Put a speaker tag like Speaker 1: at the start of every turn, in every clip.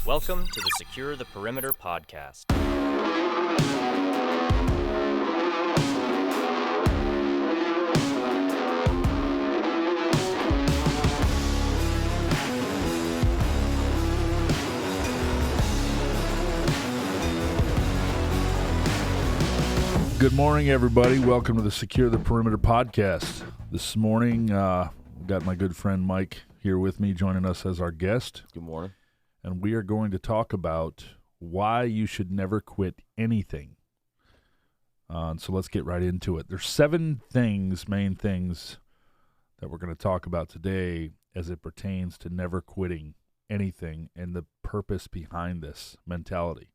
Speaker 1: Welcome to the Secure the Perimeter podcast.
Speaker 2: Good morning, everybody. Welcome to the Secure the Perimeter podcast. This morning, we've got my good friend Mike here with me, joining us as our guest.
Speaker 3: Good morning.
Speaker 2: And we are going to talk about why you should never quit anything. So let's get right into it. There's 7 main things, that we're going to talk about today as it pertains to never quitting anything and the purpose behind this mentality.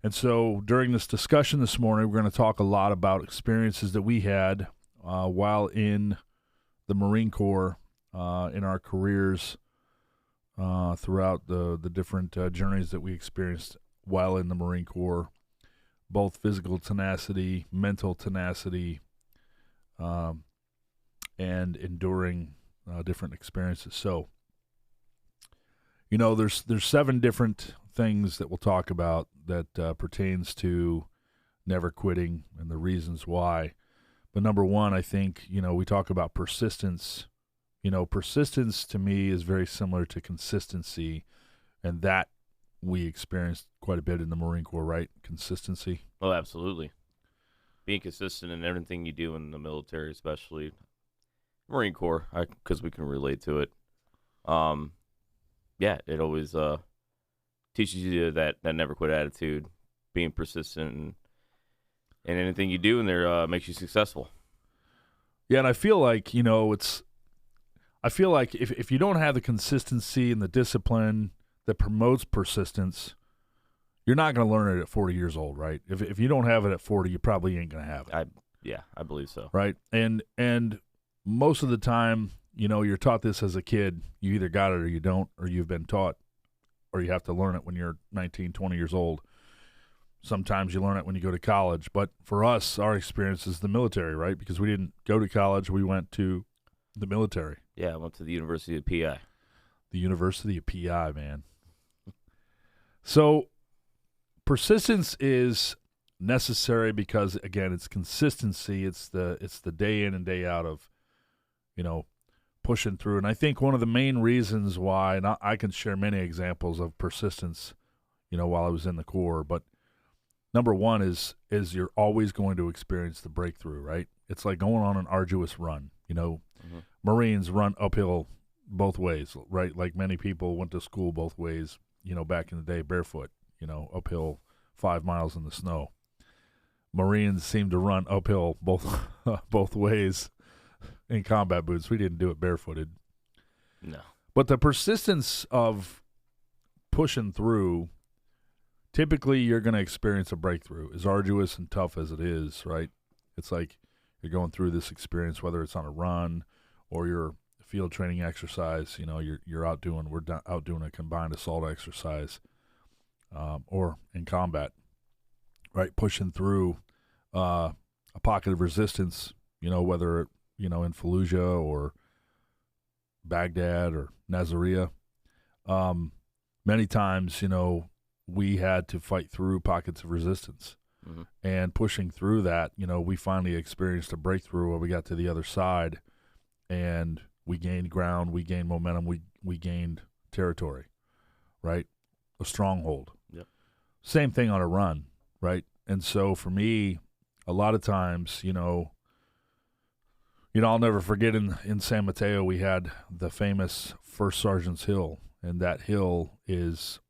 Speaker 2: And so during this discussion this morning, we're going to talk a lot about experiences that we had while in the Marine Corps, in our careers, throughout the different journeys that we experienced while in the Marine Corps, both physical tenacity, mental tenacity, and enduring different experiences. So, you know, there's 7 different things that we'll talk about that pertains to never quitting and the reasons why. But number one, I think, you know, we talk about persistence. You know, persistence to me is very similar to consistency, and that we experienced quite a bit in the Marine Corps, right? Consistency.
Speaker 3: Oh, absolutely. Being consistent in everything you do in the military, especially Marine Corps, because we can relate to it. Yeah, it always teaches you that never quit attitude, being persistent in anything you do in there makes you successful.
Speaker 2: Yeah, and I feel like, you know, I feel like if you don't have the consistency and the discipline that promotes persistence, you're not going to learn it at 40 years old, right? If you don't have it at 40, you probably ain't going to have it.
Speaker 3: I believe so.
Speaker 2: Right? And most of the time, you know, you're taught this as a kid. You either got it or you don't, or you've been taught, or you have to learn it when you're 19, 20 years old. Sometimes you learn it when you go to college. But for us, our experience is the military, right? Because we didn't go to college. We went to the military.
Speaker 3: Yeah, I went to the University of PI.
Speaker 2: The University of PI, man. So persistence is necessary because, again, it's consistency. It's the day in and day out of, you know, pushing through. And I think one of the main reasons why, and I can share many examples of persistence, you know, while I was in the Corps, but number one is you're always going to experience the breakthrough, right? It's like going on an arduous run, you know.
Speaker 3: Mm-hmm.
Speaker 2: Marines run uphill both ways, right? Like many people went to school both ways, you know, back in the day, barefoot, you know, uphill 5 miles in the snow. Marines seem to run uphill both ways in combat boots. We didn't do it barefooted.
Speaker 3: No.
Speaker 2: But the persistence of pushing through, typically you're going to experience a breakthrough, as arduous and tough as it is, right? It's like you're going through this experience, whether it's on a run or your field training exercise. You know, we're out doing a combined assault exercise, or in combat, right? Pushing through a pocket of resistance, you know, whether, you know, in Fallujah or Baghdad or Nasiriyah. Many times, you know, we had to fight through pockets of resistance. Mm-hmm. And pushing through that, you know, we finally experienced a breakthrough where we got to the other side and we gained ground, we gained momentum, we gained territory, right? A stronghold.
Speaker 3: Yep.
Speaker 2: Same thing on a run, right? And so for me, a lot of times, you know, I'll never forget in San Mateo, we had the famous First Sergeant's Hill, and that hill is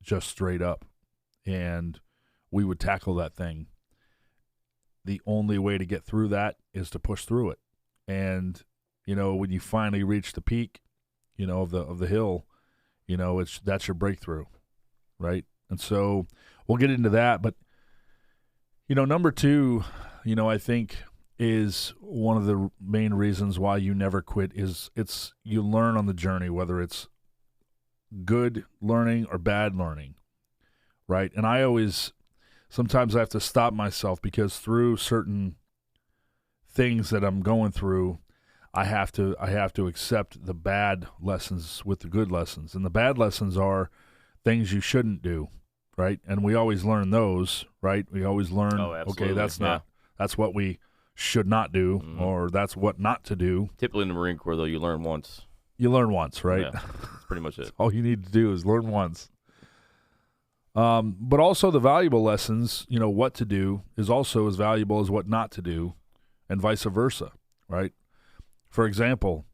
Speaker 2: just straight up. And we would tackle that thing. The only way to get through that is to push through it. And, you know, when you finally reach the peak, you know, of the hill, you know, that's your breakthrough, right? And so we'll get into that. But, you know, number 2, you know, I think is one of the main reasons why you never quit is you learn on the journey, whether it's good learning or bad learning, right? And sometimes I have to stop myself because through certain things that I'm going through, I have to accept the bad lessons with the good lessons. And the bad lessons are things you shouldn't do, right? And we always learn those, right? We always learn,
Speaker 3: Oh, absolutely.
Speaker 2: okay, that's what we should not do, or that's what not to do.
Speaker 3: Typically in the Marine Corps, though, you learn once.
Speaker 2: You learn once, right?
Speaker 3: Yeah, that's pretty much it.
Speaker 2: All you need to do is learn once. But also the valuable lessons, what to do is also as valuable as what not to do, and vice versa, right? For example,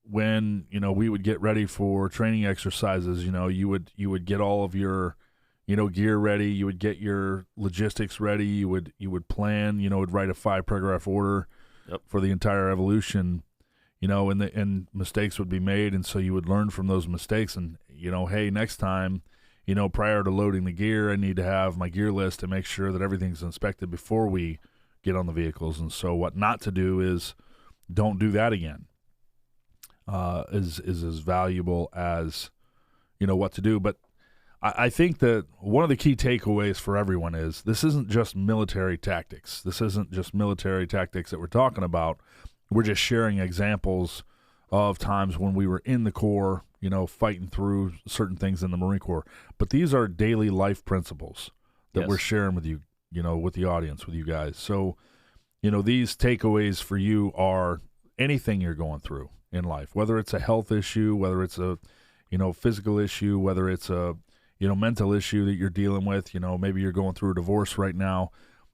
Speaker 2: when, we would get ready for training exercises, you would get all of your, gear ready, you would get your logistics ready, you would plan, would write a 5-paragraph order for the entire evolution, and mistakes would be made. And so you would learn from those mistakes and, hey, next time, prior to loading the gear, I need to have my gear list and make sure that everything's inspected before we get on the vehicles. And so what not to do is don't do that again, is as valuable as, what to do. But I think that one of the key takeaways for everyone is this isn't just military tactics. This isn't just military tactics that we're talking about. We're just sharing examples of times when we were in the Corps, fighting through certain things in the Marine Corps. But these are daily life principles that we're sharing with you, with the audience, with you guys. So, these takeaways for you are anything you're going through in life, whether it's a health issue, whether it's a, physical issue, whether it's a, mental issue that you're dealing with, maybe you're going through a divorce right now.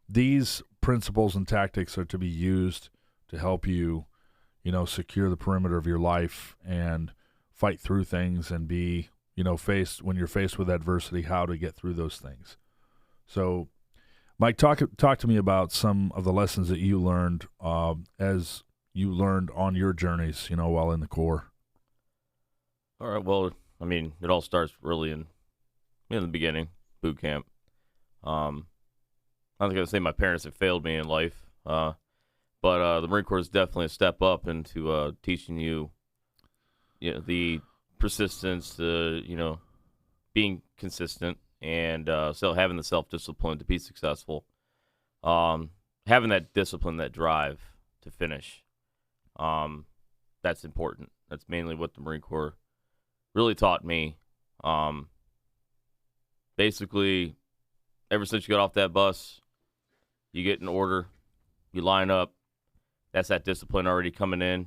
Speaker 2: These principles and tactics are to be used to help you, secure the perimeter of your life and fight through things and be, when you're faced with adversity, how to get through those things. So, Mike, talk to me about some of the lessons that you learned as you learned on your journeys, while in the Corps.
Speaker 3: All right. Well, it all starts really in the beginning, boot camp. I'm not going to say my parents have failed me in life, but the Marine Corps is definitely a step up into teaching you, the persistence, being consistent, and still having the self-discipline to be successful. Having that discipline, that drive to finish, that's important. That's mainly what the Marine Corps really taught me. Basically, ever since you got off that bus, you get an order, you line up. That's that discipline already coming in.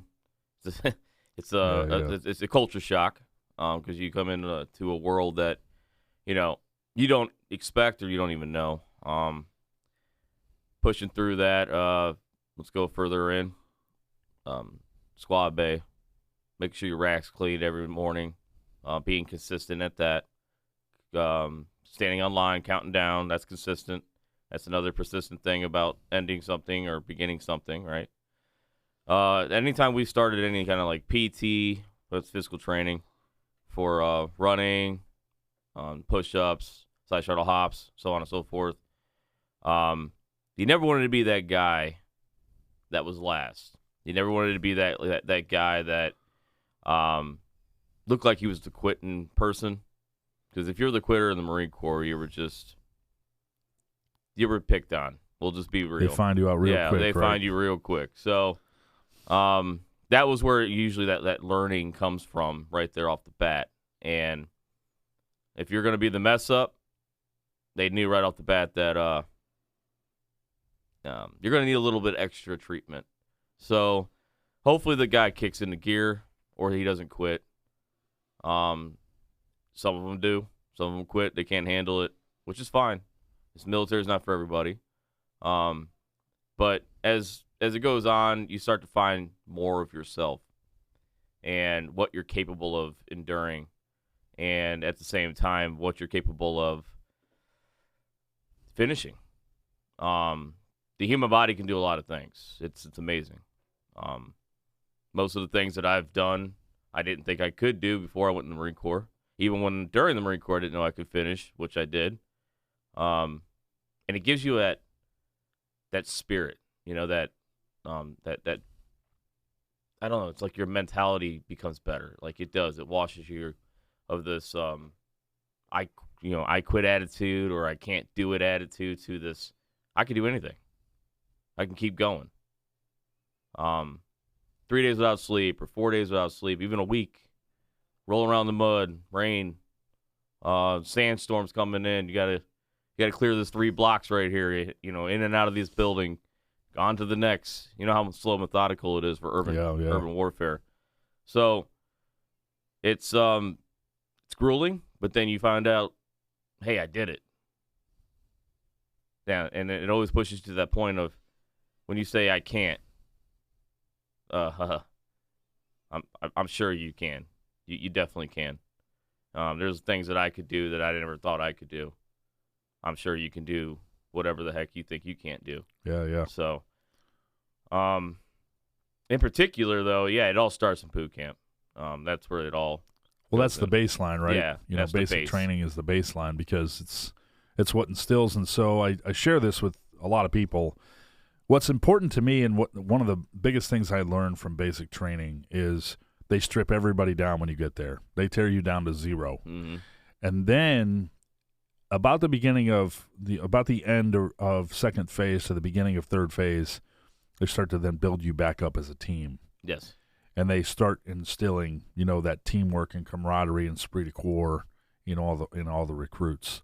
Speaker 3: It's a culture shock because you come into a world that you don't expect or you don't even know. Pushing through that, let's go further in. Squad bay, make sure your rack's clean every morning. Being consistent at that. Standing on line, counting down, that's consistent. That's another persistent thing about ending something or beginning something, right? Anytime we started any kind of like PT, that's physical training, for running, push-ups, side shuttle hops, so on and so forth, you never wanted to be that guy that was last. You never wanted to be that guy that looked like he was the quitting person. Because if you're the quitter in the Marine Corps, you were picked on. We'll just be real.
Speaker 2: They find you out real quick.
Speaker 3: Yeah, they find you real quick. So that was where usually that learning comes from, right there off the bat. And if you're going to be the mess up, they knew right off the bat that you're going to need a little bit extra treatment. So hopefully the guy kicks into gear or he doesn't quit. Some of them do. Some of them quit. They can't handle it, which is fine. This military is not for everybody. But as it goes on, you start to find more of yourself and what you're capable of enduring, and at the same time, what you're capable of finishing. The human body can do a lot of things. It's amazing. Most of the things that I've done, I didn't think I could do before I went in the Marine Corps. Even when during the Marine Corps, I didn't know I could finish, which I did. And it gives you that spirit, that I don't know. It's like your mentality becomes better. Like it does. It washes you of this I quit attitude or I can't do it attitude to this. I can do anything. I can keep going. 3 days without sleep or 4 days without sleep, even a week. Roll around in the mud, rain, Sandstorms coming in. You gotta clear this 3 blocks right here. In and out of this building, on to the next. You know how slow, methodical it is for urban warfare. So it's grueling, but then you find out, hey, I did it. Yeah, and it always pushes you to that point of when you say I can't. I'm sure you can. You definitely can. There's things that I could do that I never thought I could do. I'm sure you can do whatever the heck you think you can't do.
Speaker 2: Yeah.
Speaker 3: So, in particular, though, it all starts in boot camp. That's where it all.
Speaker 2: Well, that's the baseline, right?
Speaker 3: Yeah, that's
Speaker 2: basic training is the baseline because it's what instills. And so I share this with a lot of people. What's important to me and one of the biggest things I learned from basic training is they strip everybody down when you get there. They tear you down to zero.
Speaker 3: Mm-hmm.
Speaker 2: And then about the end of second phase to the beginning of third phase, they start to then build you back up as a team.
Speaker 3: Yes.
Speaker 2: And they start instilling, that teamwork and camaraderie and esprit de corps, all the recruits.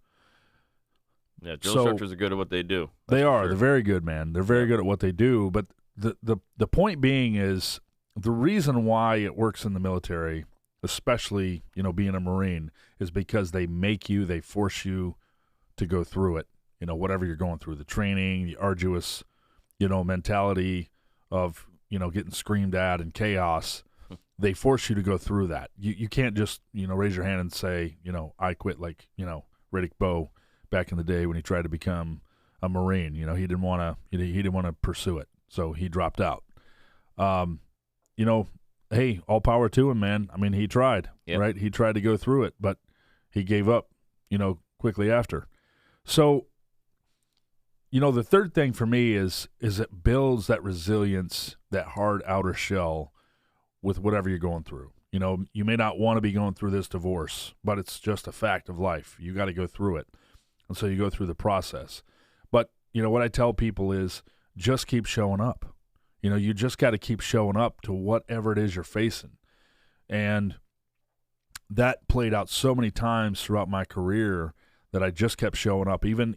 Speaker 3: Yeah, drill instructors are good at what they do.
Speaker 2: They are. Sure. They're very good, man. They're very good at what they do. But the point being is the reason why it works in the military, especially, being a Marine, is because they force you to go through it. Whatever you're going through, the training, the arduous, mentality of, getting screamed at and chaos. They force you to go through that. You can't just, raise your hand and say, I quit, like, Riddick Bowe back in the day when he tried to become a Marine. He didn't want to pursue it, so he dropped out. Hey, all power to him, man. I mean, he tried, right? He tried to go through it, but he gave up, quickly after. So, the third thing for me is it builds that resilience, that hard outer shell with whatever you're going through. You may not want to be going through this divorce, but it's just a fact of life. You got to go through it. And so you go through the process. But, what I tell people is just keep showing up. You just got to keep showing up to whatever it is you're facing. And that played out so many times throughout my career that I just kept showing up, even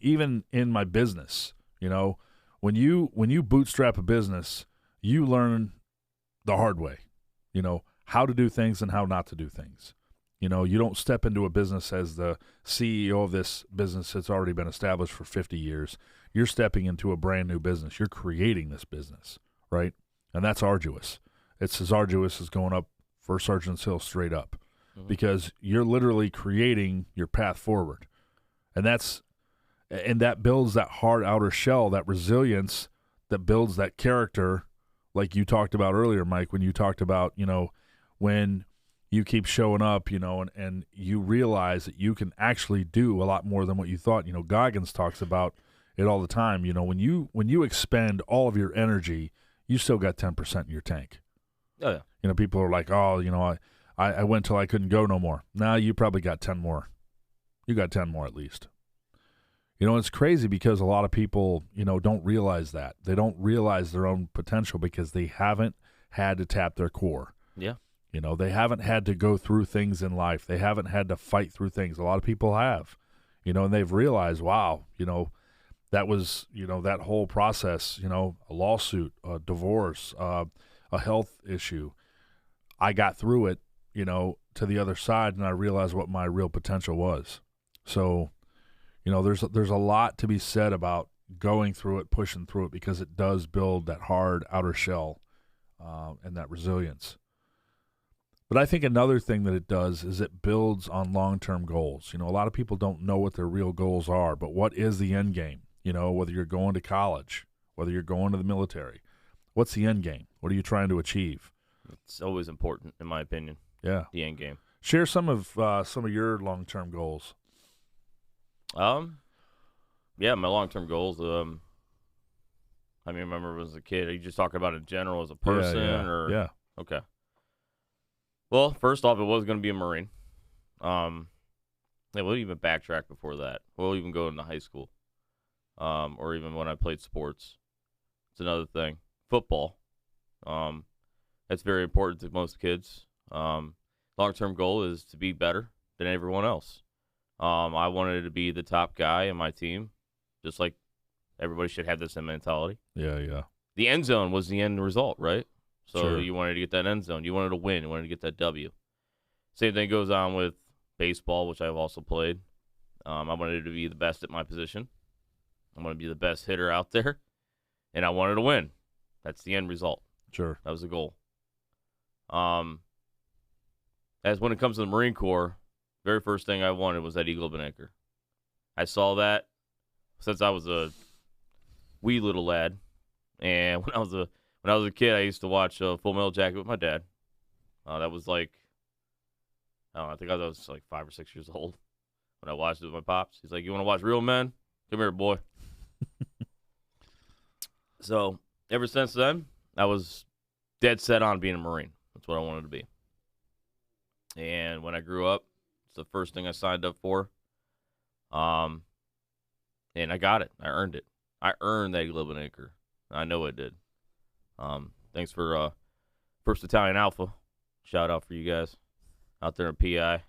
Speaker 2: in my business. When you bootstrap a business, you learn the hard way, how to do things and how not to do things. You don't step into a business as the CEO of this business that's already been established for 50 years. You're stepping into a brand new business. You're creating this business, right? And that's arduous. It's as arduous as going up First Sergeant's Hill straight up, because you're literally creating your path forward. And that builds that hard outer shell, that resilience, that builds that character, like you talked about earlier, Mike, when you talked about, when you keep showing up, and you realize that you can actually do a lot more than what you thought. Goggins talks about it all the time. When you expend all of your energy, you still got 10% in your tank.
Speaker 3: Oh, yeah.
Speaker 2: People are like, oh, I went till I couldn't go no more. Now you probably got 10 more. You got 10 more at least. It's crazy because a lot of people, don't realize that. They don't realize their own potential because they haven't had to tap their core.
Speaker 3: Yeah.
Speaker 2: They haven't had to go through things in life. They haven't had to fight through things. A lot of people have, and they've realized, wow, that was, that whole process, a lawsuit, a divorce, a health issue. I got through it, to the other side, and I realized what my real potential was. So, there's a lot to be said about going through it, pushing through it, because it does build that hard outer shell and that resilience. But I think another thing that it does is it builds on long-term goals. A lot of people don't know what their real goals are, but what is the end game? Whether you're going to college, whether you're going to the military, what's the end game? What are you trying to achieve?
Speaker 3: It's always important, in my opinion.
Speaker 2: Yeah.
Speaker 3: The end game.
Speaker 2: Share some of your long-term goals.
Speaker 3: Yeah, my long-term goals. I remember as a kid. Are you just talking about in general as a person, or?
Speaker 2: Yeah.
Speaker 3: Okay. Well, first off, it was going to be a Marine. We'll even backtrack before that. We'll even go into high school, or even when I played sports. It's another thing. Football. That's very important to most kids. Long-term goal is to be better than everyone else. I wanted to be the top guy in my team, just like everybody should have this mentality.
Speaker 2: Yeah.
Speaker 3: The end zone was the end result, right? So
Speaker 2: Sure.
Speaker 3: you wanted to get that end zone. You wanted to win. You wanted to get that W. Same thing goes on with baseball, which I've also played. I wanted to be the best at my position. I wanted to be the best hitter out there, and I wanted to win. That's the end result.
Speaker 2: Sure.
Speaker 3: That was the goal. As when it comes to the Marine Corps, very first thing I wanted was that Eagle of an Anchor. I saw that since I was a wee little lad, and when I was a kid, I used to watch Full Metal Jacket with my dad. That was like, I don't know, I think I was like 5 or 6 years old when I watched it with my pops. He's like, "You want to watch real men? Come here, boy." So ever since then, I was dead set on being a Marine. That's what I wanted to be. And when I grew up, it's the first thing I signed up for. And I got it. I earned it. I earned that Eagle of an Anchor. I know I did. Thanks for First Italian Alpha. Shout out for you guys out there in PI.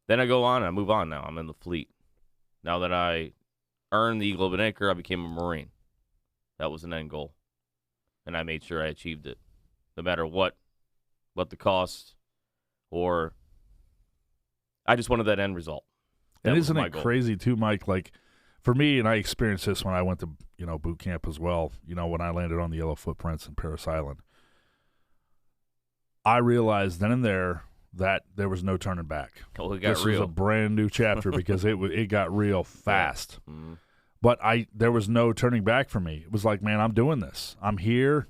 Speaker 3: Then I go on and I move on now. I'm in the fleet. Now that I earned the Eagle of an Anchor, I became a Marine. That was an end goal. And I made sure I achieved it. No matter what the cost, or I just wanted that end result.
Speaker 2: And isn't it crazy too, Mike? Like for me, and I experienced this when I went to, boot camp as well, when I landed on the Yellow Footprints in Paris Island. I realized then and there that there was no turning back.
Speaker 3: Oh, it got
Speaker 2: this
Speaker 3: real.
Speaker 2: was a brand new chapter because it got real fast.
Speaker 3: Yeah. Mm-hmm.
Speaker 2: But there was no turning back for me. It was like, man, I'm doing this. I'm here.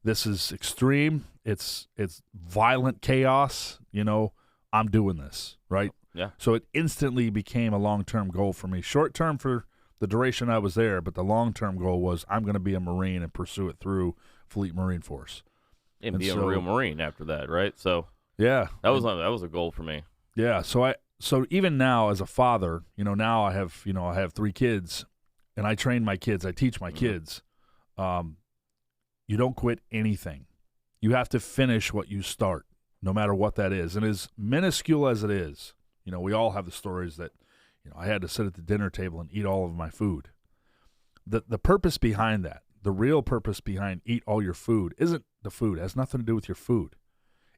Speaker 2: This is extreme. It's violent chaos. I'm doing this, right?
Speaker 3: Yeah.
Speaker 2: So it instantly became a long-term goal for me. Short-term for the duration I was there, but the long-term goal was I'm going to be a Marine and pursue it through Fleet Marine Force.
Speaker 3: And be a real Marine after that, right? So
Speaker 2: yeah,
Speaker 3: that was a goal for me.
Speaker 2: Yeah. So even now as a father, now I have 3 kids, and I train my kids. I teach my kids. You don't quit anything. You have to finish what you start, no matter what that is. And as minuscule as it is, we all have the stories that, I had to sit at the dinner table and eat all of my food. The purpose behind that, the real purpose behind eat all your food, isn't the food. It has nothing to do with your food.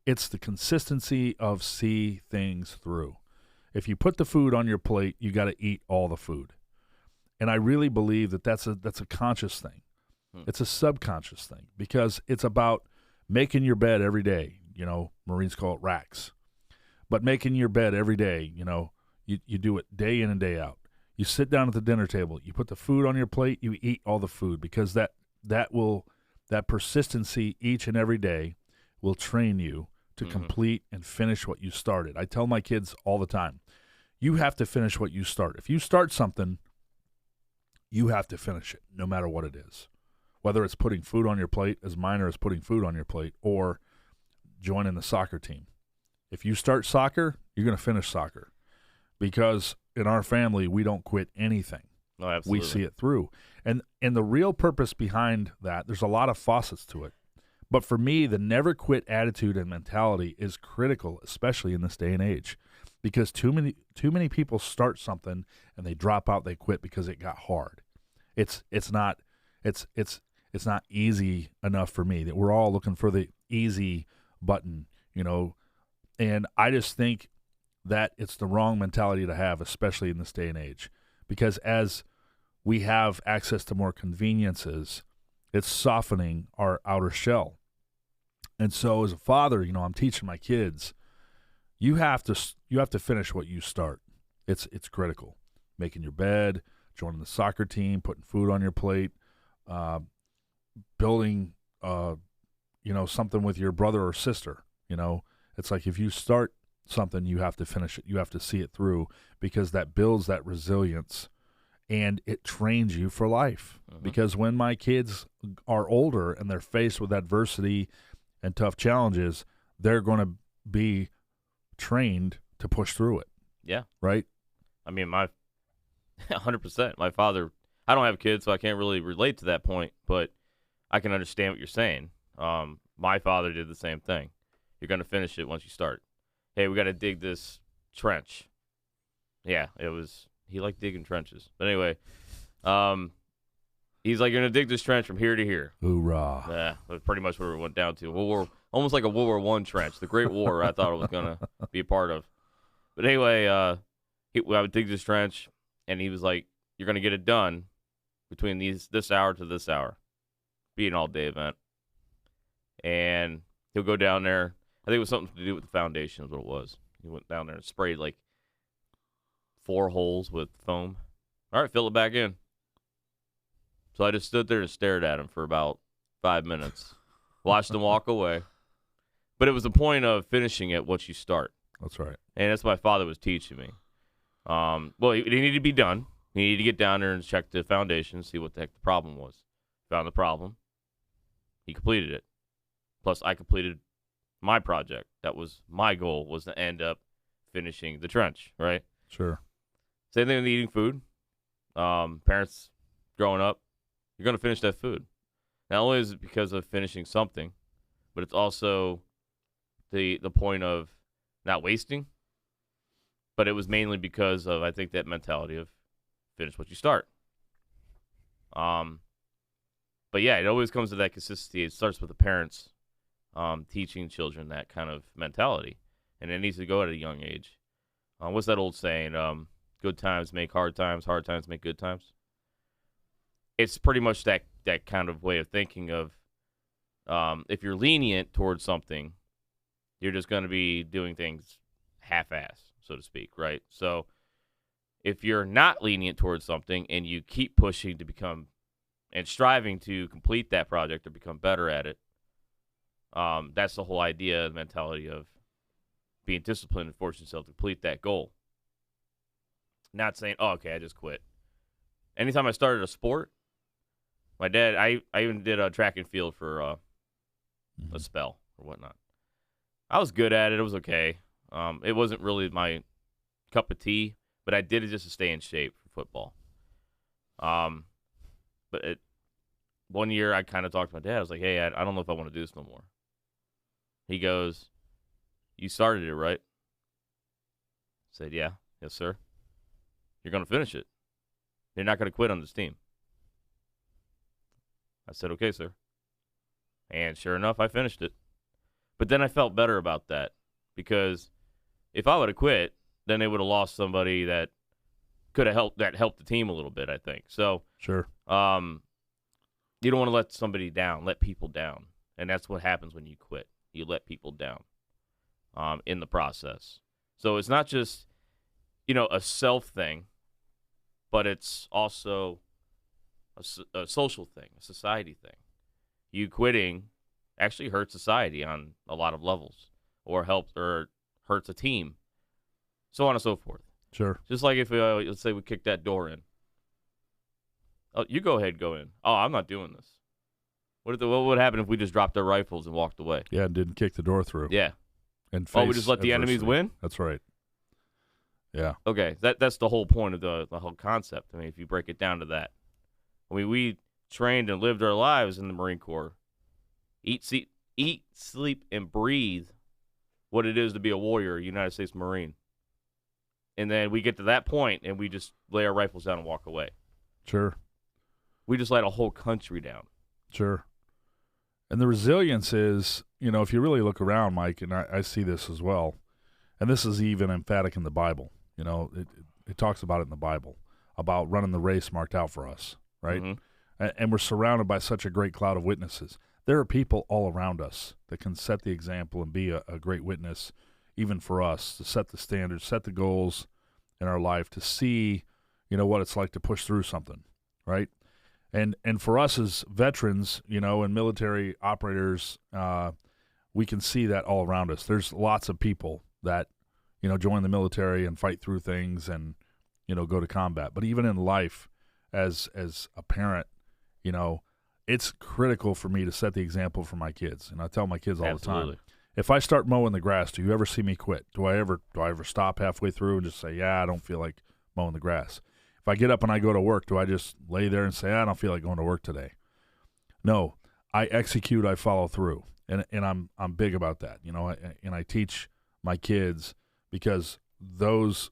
Speaker 2: It's the consistency of see things through. If you put the food on your plate, you got to eat all the food. And I really believe that that's a conscious thing. It's a subconscious thing because it's about making your bed every day. Marines call it racks. But making your bed every day, you do it day in and day out. You sit down at the dinner table, you put the food on your plate, you eat all the food because that persistency each and every day will train you to complete and finish what you started. I tell my kids all the time, you have to finish what you start. If you start something, you have to finish it, no matter what it is. Whether it's putting food on your plate, as minor as putting food on your plate, or joining the soccer team. If you start soccer, you're going to finish soccer. Because in our family, we don't quit anything.
Speaker 3: No, absolutely.
Speaker 2: We see it through. And the real purpose behind that, there's a lot of facets to it. But for me, the never quit attitude and mentality is critical, especially in this day and age. Because too many people start something and they drop out, they quit because it got hard. It's not easy enough for me. That we're all looking for the easy button, and I just think that it's the wrong mentality to have, especially in this day and age, because as we have access to more conveniences, it's softening our outer shell. And so as a father, I'm teaching my kids, you have to finish what you start. It's critical. Making your bed, joining the soccer team, putting food on your plate, building something with your brother or sister. It's like if you start something, you have to finish it. You have to see it through because that builds that resilience and it trains you for life. Because when my kids are older and they're faced with adversity and tough challenges, they're going to be trained to push through it.
Speaker 3: Yeah.
Speaker 2: Right?
Speaker 3: I mean, 100%. My father, I don't have kids, so I can't really relate to that point, but I can understand what you're saying. My father did the same thing. You're going to finish it once you start. Hey, we got to dig this trench. Yeah, it was. He liked digging trenches. But anyway, he's like, you're gonna dig this trench from here to here.
Speaker 2: Hoorah!
Speaker 3: Yeah, that's pretty much what it went down to. Almost like a World War I trench, the Great War. I thought it was gonna be a part of. But anyway, I would dig this trench, and he was like, "You're gonna get it done between this hour to this hour, be an all-day event." And he'll go down there. I think it was something to do with the foundation, is what it was. He went down there and sprayed like 4 holes with foam. All right, fill it back in. So I just stood there and stared at him for about 5 minutes, watched him walk away. But it was the point of finishing it once you start.
Speaker 2: That's right.
Speaker 3: And that's what my father was teaching me. Well, it needed to be done. He needed to get down there and check the foundation, see what the heck the problem was. Found the problem. He completed it. Plus, I completed my project. That was my goal, was to end up finishing the trench, right?
Speaker 2: Sure.
Speaker 3: Same thing with eating food. Parents growing up, you're going to finish that food. Not only is it because of finishing something, but it's also the point of not wasting. But it was mainly because of, I think, that mentality of finish what you start. But yeah, it always comes to that consistency. It starts with the parents teaching children that kind of mentality, and it needs to go at a young age. What's that old saying? Good times make hard times make good times. It's pretty much that kind of way of thinking of if you're lenient towards something, you're just going to be doing things half-assed, so to speak, right? So if you're not lenient towards something and you keep pushing to become and striving to complete that project or become better at it, that's the whole idea, the mentality of being disciplined and forcing yourself to complete that goal. Not saying, oh, okay, I just quit. Anytime I started a sport, my dad, I even did a track and field for a spell or whatnot. I was good at it. It was okay. It wasn't really my cup of tea, but I did it just to stay in shape for football. But one year I kind of talked to my dad. I was like, hey, I don't know if I want to do this no more. He goes, you started it, right? I said, yeah. Yes, sir. You're going to finish it. You're not going to quit on this team. I said, okay, sir. And sure enough, I finished it. But then I felt better about that because if I would have quit, then they would have lost somebody that could have helped the team a little bit, I think. So
Speaker 2: Sure.
Speaker 3: You don't want to let somebody down, let people down. And that's what happens when you quit. You let people down in the process. So it's not just, a self thing, but it's also a social thing, a society thing. You quitting actually hurts society on a lot of levels, or hurts a team, so on and so forth.
Speaker 2: Sure.
Speaker 3: Just like if let's say we kick that door in. Oh, you go ahead, go in. Oh, I'm not doing this. What would happen if we just dropped our rifles and walked away?
Speaker 2: Yeah, and didn't kick the door through.
Speaker 3: Yeah.
Speaker 2: And
Speaker 3: we just let the enemies win?
Speaker 2: That's right. Yeah.
Speaker 3: Okay, that's the whole point of the whole concept. I mean, if you break it down to that. I mean, we trained and lived our lives in the Marine Corps. Eat, sleep, and breathe what it is to be a warrior, a United States Marine. And then we get to that point, and we just lay our rifles down and walk away.
Speaker 2: Sure.
Speaker 3: We just let a whole country down.
Speaker 2: Sure. And the resilience is, if you really look around, Mike, and I see this as well, and this is even emphatic in the Bible. It talks about it in the Bible, about running the race marked out for us, right?
Speaker 3: Mm-hmm.
Speaker 2: And we're surrounded by such a great cloud of witnesses. There are people all around us that can set the example and be a great witness, even for us, to set the standards, set the goals in our life, to see, what it's like to push through something, right? And for us as veterans, and military operators, we can see that all around us. There's lots of people that, join the military and fight through things and, go to combat. But even in life, as a parent, it's critical for me to set the example for my kids. And I tell my kids all
Speaker 3: Absolutely.
Speaker 2: the time, if I start mowing the grass, do you ever see me quit? Do I ever stop halfway through and just say, yeah, I don't feel like mowing the grass? If I get up and I go to work, do I just lay there and say, I don't feel like going to work today? No, I execute, I follow through. And I'm big about that, and I teach my kids because those,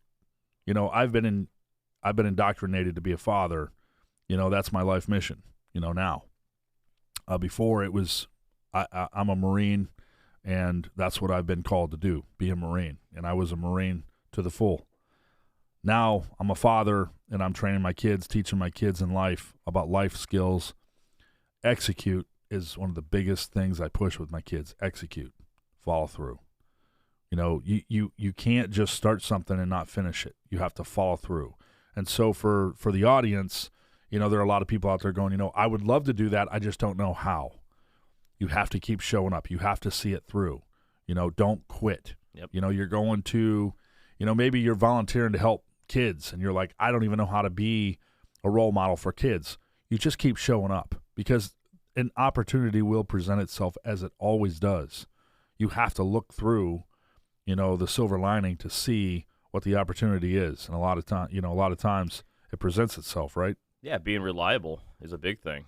Speaker 2: I've been indoctrinated to be a father. That's my life mission. Now, before it was, I'm a Marine, and that's what I've been called to do, be a Marine, and I was a Marine to the full. Now I'm a father, and I'm training my kids, teaching my kids in life about life skills. Execute is one of the biggest things I push with my kids. Execute, follow through. You can't just start something and not finish it. You have to follow through. And so for the audience, there are a lot of people out there going, I would love to do that. I just don't know how. You have to keep showing up. You have to see it through. Don't quit.
Speaker 3: Yep.
Speaker 2: You're going to, maybe you're volunteering to help kids and you're like, I don't even know how to be a role model for kids. You just keep showing up because an opportunity will present itself as it always does. You have to look through, the silver lining to see what the opportunity is. And a lot of times it presents itself, right?
Speaker 3: Yeah, being reliable is a big thing.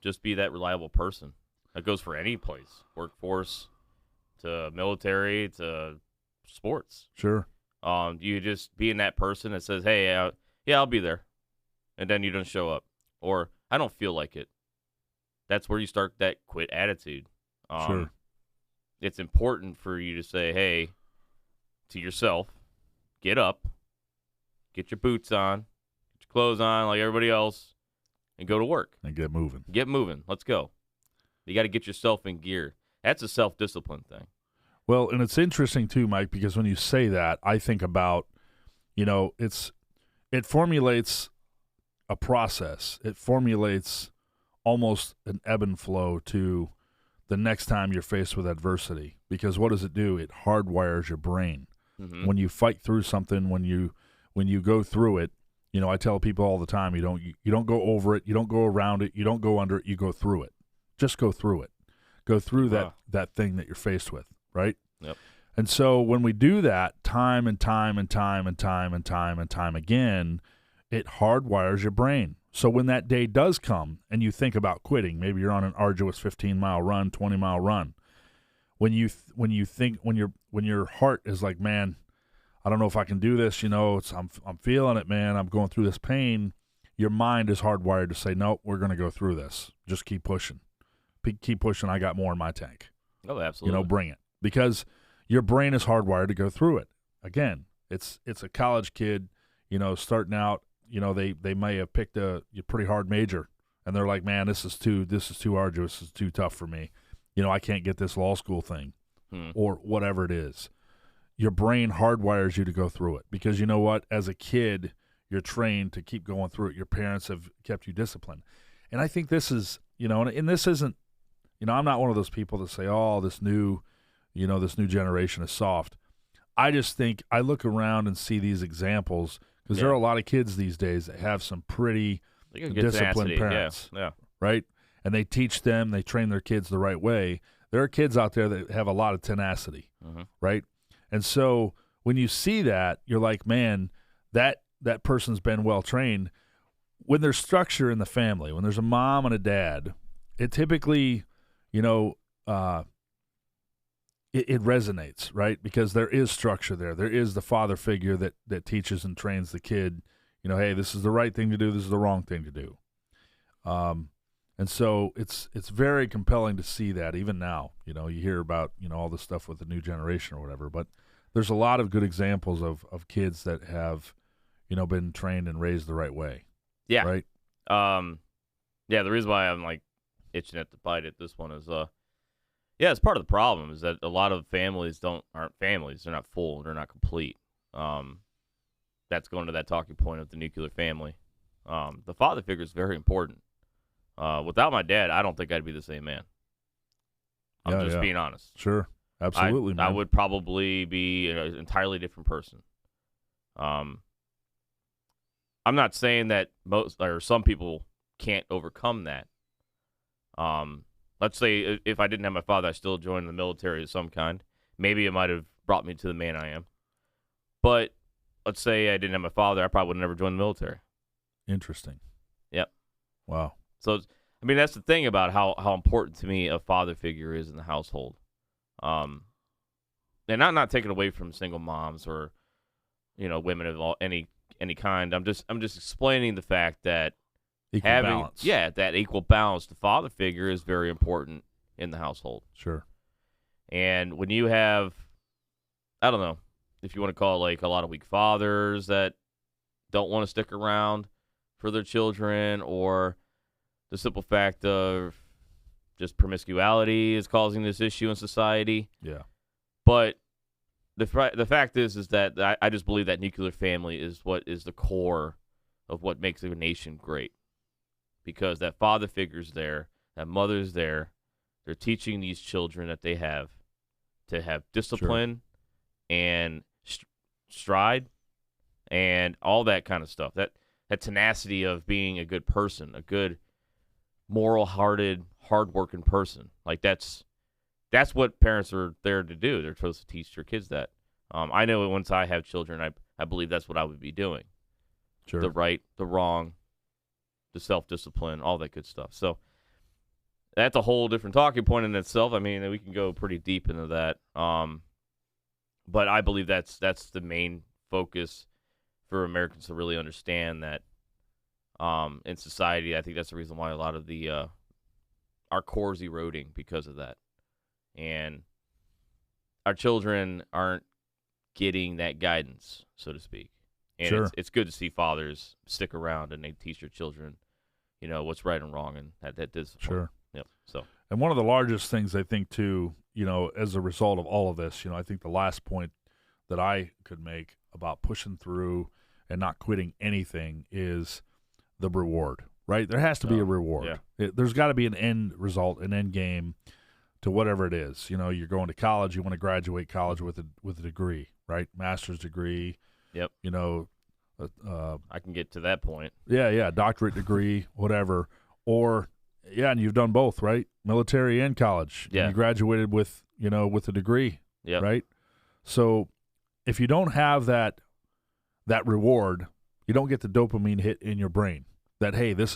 Speaker 3: Just be that reliable person. That goes for any place, workforce, to military, to sports.
Speaker 2: Sure.
Speaker 3: You just being that person that says, hey, yeah, I'll be there. And then you don't show up. Or, I don't feel like it. That's where you start that quit attitude.
Speaker 2: Sure.
Speaker 3: It's important for you to say, hey, to yourself, get up, get your boots on, get your clothes on like everybody else, and go to work.
Speaker 2: And get moving. Get
Speaker 3: moving. Let's go. You got to get yourself in gear. That's a self-discipline thing.
Speaker 2: Well, and it's interesting too, Mike, because when you say that, I think about, it formulates a process. It formulates almost an ebb and flow to the next time you're faced with adversity. Because what does it do? It hardwires your brain.
Speaker 3: Mm-hmm.
Speaker 2: When you fight through something, when you go through it, I tell people all the time, you don't go over it, you don't go around it, you don't go under it, you go through it. Just go through it. Go through that thing that you're faced with, right?
Speaker 3: Yep.
Speaker 2: And so when we do that time and time and time and time and time and time again, it hardwires your brain. So when that day does come and you think about quitting, maybe you're on an arduous 15-mile run, 20-mile run, when your heart is like, man, I don't know if I can do this, I'm feeling it, man. I'm going through this pain. Your mind is hardwired to say, nope, we're going to go through this. Just keep pushing. Keep pushing. I got more in my tank.
Speaker 3: Oh, absolutely.
Speaker 2: Bring it. Because your brain is hardwired to go through it. Again, it's a college kid, starting out, they may have picked a pretty hard major and they're like, man, this is too arduous. This is too tough for me. I can't get this law school thing or whatever it is. Your brain hardwires you to go through it because you know what? As a kid, you're trained to keep going through it. Your parents have kept you disciplined. And I think this is, and this isn't, I'm not one of those people that say, oh, this new generation is soft. I just think I look around and see these examples because there are a lot of kids these days that have some pretty disciplined parents, right? And they teach them, they train their kids the right way. There are kids out there that have a lot of tenacity, right? And so when you see that, you're like, man, that person's been well trained. When there's structure in the family, when there's a mom and a dad, it typically, it resonates, right? Because there is structure there. There is the father figure that teaches and trains the kid, hey, this is the right thing to do, this is the wrong thing to do. And so it's very compelling to see that even now. You hear about, all this stuff with the new generation or whatever, but there's a lot of good examples of kids that have, been trained and raised the right way.
Speaker 3: Yeah.
Speaker 2: Right?
Speaker 3: Yeah, the reason why I'm like itching at to bite at this one is it's part of the problem is that a lot of families aren't families. They're not full. They're not complete. That's going to that talking point of the nuclear family. The father figure is very important. Without my dad, I don't think I'd be the same man. I'm just being honest.
Speaker 2: Sure. Absolutely, man.
Speaker 3: I would probably be an entirely different person. I'm not saying that most or some people can't overcome that. Let's say if I didn't have my father, I still joined the military of some kind. Maybe it might have brought me to the man I am. But let's say I didn't have my father, I probably would have never joined the military.
Speaker 2: Interesting.
Speaker 3: Yep.
Speaker 2: Wow.
Speaker 3: So, that's the thing about how important to me a father figure is in the household. And not taken away from single moms or women of any kind. I'm just explaining the fact that
Speaker 2: Equal balance.
Speaker 3: that equal balance. The father figure is very important in the household.
Speaker 2: Sure.
Speaker 3: And when you have, I don't know if you want to call it like a lot of weak fathers that don't want to stick around for their children, or the simple fact of just promiscuity is causing this issue in society.
Speaker 2: Yeah.
Speaker 3: But the fact is that I just believe that nuclear family is what is the core of what makes a nation great. Because that father figure's there, that mother's there, they're teaching these children that they have to have discipline and stride and all that kind of stuff. That tenacity of being a good person, a good moral-hearted, hard-working person. Like that's what parents are there to do. They're supposed to teach their kids that. I know once I have children, I believe that's what I would be doing.
Speaker 2: Sure.
Speaker 3: The right, the wrong, the self-discipline, all that good stuff. So that's a whole different talking point in itself. I mean, we can go pretty deep into that. But I believe that's the main focus for Americans to really understand that in society. I think that's the reason why a lot of the our core is eroding because of that. And our children aren't getting that guidance, so to speak. And
Speaker 2: Sure.
Speaker 3: it's good to see fathers stick around and they teach their children, what's right and wrong, and that discipline.
Speaker 2: Sure.
Speaker 3: Yep. So.
Speaker 2: And one of the largest things I think too, as a result of all of this, I think the last point that I could make about pushing through and not quitting anything is the reward, right? There has to be a reward.
Speaker 3: Yeah.
Speaker 2: There's got to be an end result, an end game to whatever it is. You're going to college, you want to graduate college with a degree, right? Master's degree.
Speaker 3: Yep.
Speaker 2: I
Speaker 3: can get to that point.
Speaker 2: Yeah, doctorate degree, whatever. Or and you've done both, right? Military and college.
Speaker 3: Yeah.
Speaker 2: And you graduated with a degree.
Speaker 3: Yep.
Speaker 2: Right? So if you don't have that reward, you don't get the dopamine hit in your brain that, hey, there's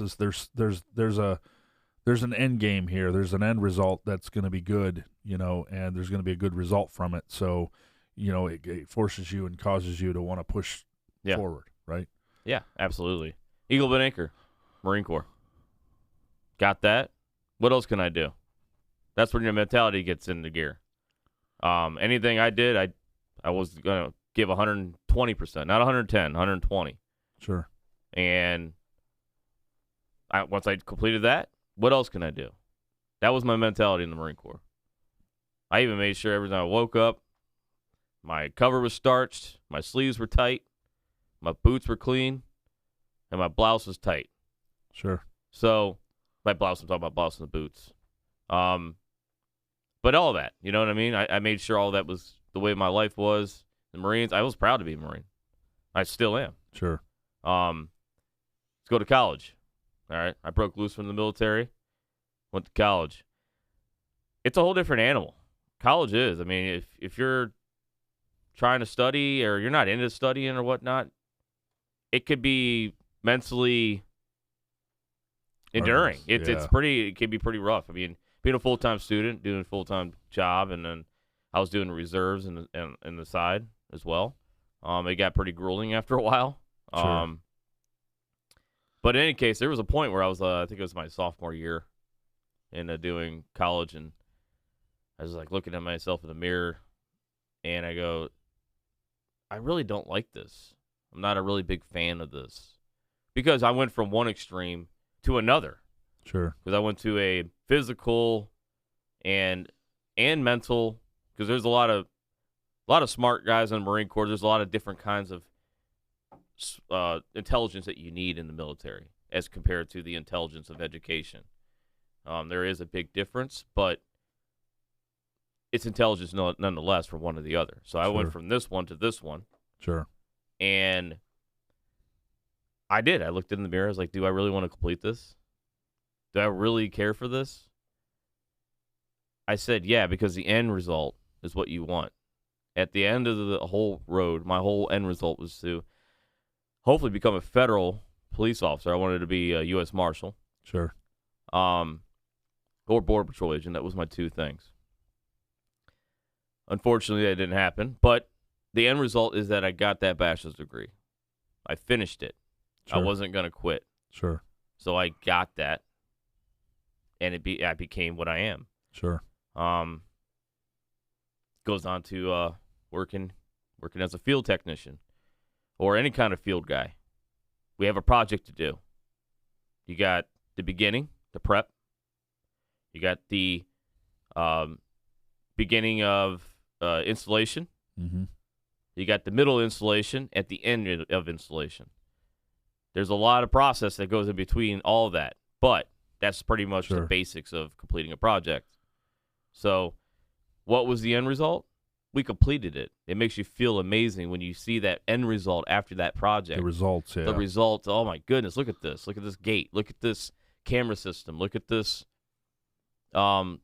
Speaker 2: an end game here. There's an end result that's going to be good, and there's going to be a good result from it. So, it forces you and causes you to want to push forward, right?
Speaker 3: Yeah, absolutely. Eagle but anchor, Marine Corps. Got that? What else can I do? That's when your mentality gets into gear. Anything I did, I was going to give 120%, not 110, 120.
Speaker 2: Sure.
Speaker 3: And once I completed that, what else can I do? That was my mentality in the Marine Corps. I even made sure every time I woke up, my cover was starched, my sleeves were tight, my boots were clean, and my blouse was tight.
Speaker 2: Sure.
Speaker 3: So, by blouse, I'm talking about blouse and the boots. But all that, you know what I mean? I made sure all that was the way my life was. The Marines, I was proud to be a Marine. I still am.
Speaker 2: Sure.
Speaker 3: Let's go to college. All right. I broke loose from the military, went to college. It's a whole different animal. College is. I mean, if you're trying to study or you're not into studying or whatnot, it could be mentally enduring. It can be pretty rough. I mean, being a full-time student, doing a full-time job, and then I was doing reserves in the side as well. It got pretty grueling after a while.
Speaker 2: Sure.
Speaker 3: But in any case, there was a point where I was, I think it was my sophomore year in doing college, and I was like looking at myself in the mirror, and I go, I really don't like this. I'm not a really big fan of this. Because I went from one extreme to another.
Speaker 2: Sure.
Speaker 3: Because I went to a physical and mental, because there's a lot of smart guys in the Marine Corps. There's a lot of different kinds of intelligence that you need in the military as compared to the intelligence of education. There is a big difference, but it's intelligence nonetheless from one to the other. So I went from this one to this one.
Speaker 2: Sure.
Speaker 3: And I did. I looked in the mirror. I was like, do I really want to complete this? Do I really care for this? I said, yeah, because the end result is what you want. At the end of the whole road, my whole end result was to hopefully become a federal police officer. I wanted to be a U.S. Marshal.
Speaker 2: Sure.
Speaker 3: Or Border Patrol agent. That was my two things. Unfortunately, that didn't happen. But the end result is that I got that bachelor's degree. I finished it.
Speaker 2: Sure.
Speaker 3: I wasn't going to quit.
Speaker 2: Sure.
Speaker 3: So I got that, and I became what I am.
Speaker 2: Sure.
Speaker 3: Goes on to working as a field technician or any kind of field guy. We have a project to do. You got the beginning, the prep. You got the beginning of installation.
Speaker 2: Mm-hmm.
Speaker 3: You got the middle installation at the end of installation. There's a lot of process that goes in between all of that, but that's pretty much the basics of completing a project. So what was the end result? We completed it. It makes you feel amazing when you see that end result after that project.
Speaker 2: The results, yeah.
Speaker 3: The results, oh my goodness, look at this. Look at this gate. Look at this camera system. Look at this. And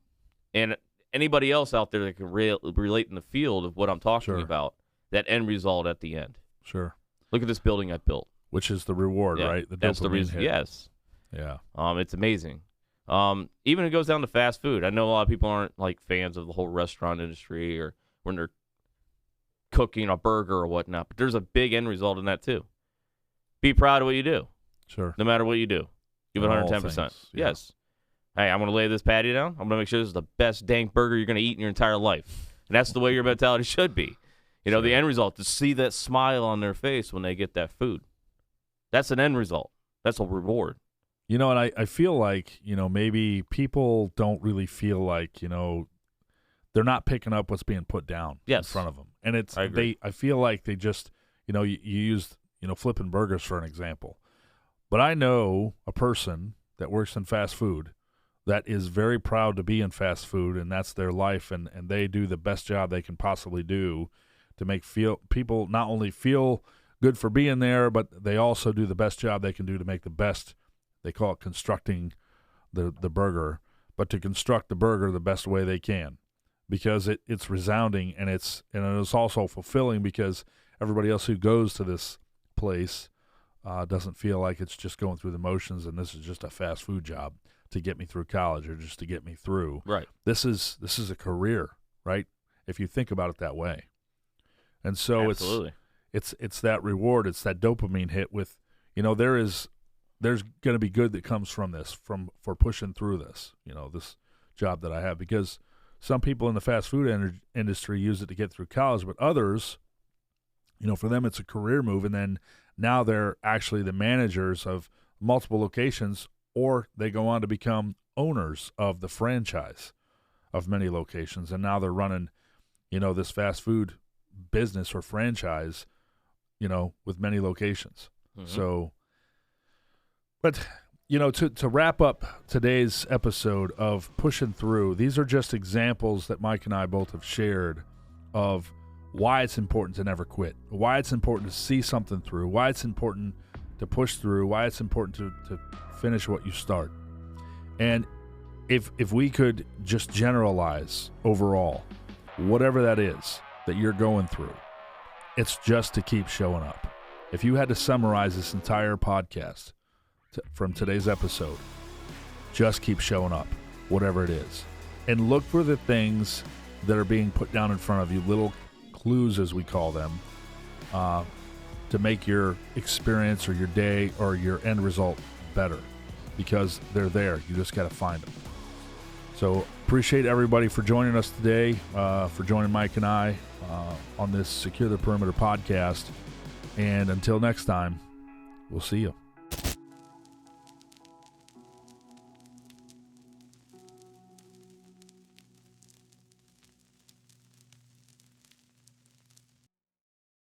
Speaker 3: anybody else out there that can relate in the field of what I'm talking about, that end result at the end.
Speaker 2: Sure.
Speaker 3: Look at this building I built.
Speaker 2: Which is the reward, right?
Speaker 3: That's the reason. Yes.
Speaker 2: Yeah.
Speaker 3: It's amazing. Even it goes down to fast food. I know a lot of people aren't like fans of the whole restaurant industry or when they're cooking a burger or whatnot, but there's a big end result in that too. Be proud of what you do.
Speaker 2: Sure.
Speaker 3: No matter what you do. Give it 110%. Yes. Hey, I'm going to lay this patty down. I'm going to make sure this is the best dang burger you're going to eat in your entire life. And that's the way your mentality should be. You know, the end result, to see that smile on their face when they get that food. That's an end result. That's a reward.
Speaker 2: You know, and I feel like, you know, maybe people don't really feel like, you know, they're not picking up what's being put down in front of them. And I feel like they just, you know, you used, you know, flipping burgers for an example. But I know a person that works in fast food that is very proud to be in fast food, and that's their life, and they do the best job they can possibly do to make people not only feel good for being there, but they also do the best job they can do to make the best, they call it constructing the burger, but to construct the burger the best way they can, because it's resounding, and it's also fulfilling because everybody else who goes to this place doesn't feel like it's just going through the motions and this is just a fast food job to get me through college or just to get me through.
Speaker 3: Right.
Speaker 2: This is a career, right? If you think about it that way. And so
Speaker 3: Absolutely.
Speaker 2: it's that reward, it's that dopamine hit with, you know, there's going to be good that comes from this, for pushing through this, you know, this job that I have, because some people in the fast food industry use it to get through college, but others, you know, for them it's a career move, and then now they're actually the managers of multiple locations, or they go on to become owners of the franchise of many locations, and now they're running, you know, this fast food business or franchise, you know, with many locations. Mm-hmm. So, but, you know, to wrap up today's episode of Pushing Through, these are just examples that Mike and I both have shared of why it's important to never quit, why it's important to see something through, why it's important to push through, why it's important to finish what you start. And if we could just generalize overall, whatever that is that you're going through, it's just to keep showing up. If you had to summarize this entire podcast from today's episode, just keep showing up, whatever it is. And look for the things that are being put down in front of you, little clues as we call them, to make your experience or your day or your end result better, because they're there. You just got to find them. So appreciate everybody for joining us today, for joining Mike and I on this Secure the Perimeter podcast. And until next time, we'll see you.